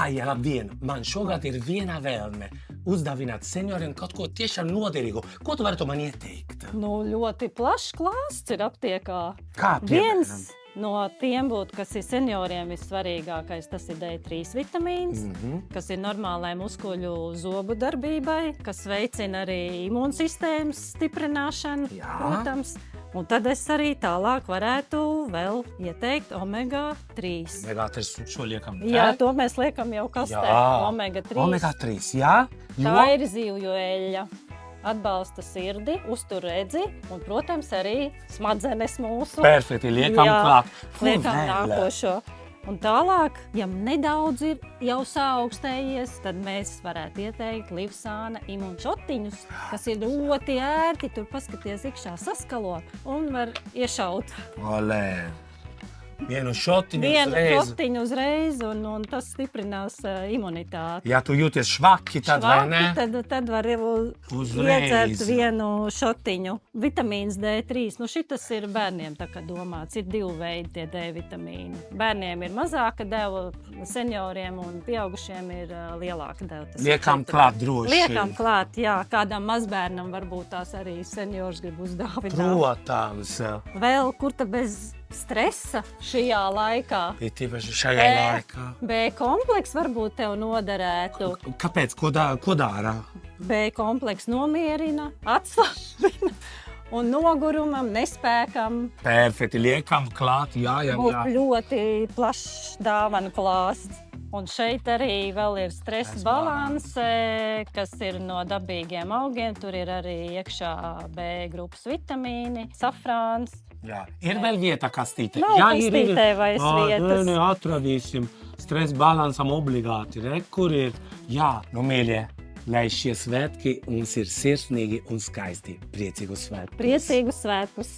Kāja, labdien! Man šogad ir viena vēlme uzdāvināt senioriem kaut ko tiešām noderīgu. Ko tu varētu man ieteikt? Nu, ļoti plašs klāsts ir aptiekā. Kā piemēram? Viens no tiem būtu, kas ir senioriem vissvarīgākais, tas ir D3 vitamīns, kas ir normālai muskuļu zobu darbībai, kas veicina arī imūnsistēmas stiprināšanu, Jā. protams. Un tad es arī tālāk varētu vēl ieteikt omega-3. Omega-3 šo liekam. Jā, to mēs liekam jau kastē. Omega-3. Omega-3, jā. Tā ir zivju eļļa. Atbalsta sirdi, uztur redzi un, protams, arī smadzenes mūsu. Perfekti, liekam klāt. Liekam nākošo. Un tālāk, ja nedaudz ir jau saaugstējies, tad mēs varētu ieteikt Livsāna imūnšotiņus, kas ir ļoti ērti. Tur paskaties iekšā saskalo un var iešaut. Olē. Vienu šotiņu uzreiz un tas stiprinās imunitāti. Ja tu jūties švaki, tad vai ne? Tad var iedzert vienu šotiņu. Vitamīns D3, nu šitas ir bērniem tā kā domāts. Ir divi veidi tie D vitamīni. Bērniem ir mazāka deva, senioriem un pieaugušiem ir lielāka deva. Liekam klāt droši. Liekam klāt, jā. Kādam mazbērnam varbūt tās arī seniors grib uzdāvināt. Protams. Vēl kur ta bez stresa šajā laikā. Ir tīpaši šajā laikā. B kompleks varbūt tev noderētu. Kāpēc? Ko dara? B kompleks nomierina, atslābina un nogurumam, nespēkam. Perfekti, liekam klāt, jā. Būtu ļoti plašs dāvanu klāsts. Un šeit arī vēl ir stresa balanse, kas ir no dabīgiem augiem. Tur ir arī iekšā B grupas vitamīni, safrāns. Jā. Ir vēl vieta kastītē? Nav kastītē vairs vietas. Nē, atradīsim stresa balansam obligāti. Kur ir? Jā, nu mīļie, lai šie svētki mums ir sirsnīgi un skaisti. Priecīgus svētkus! Priecīgus svētkus!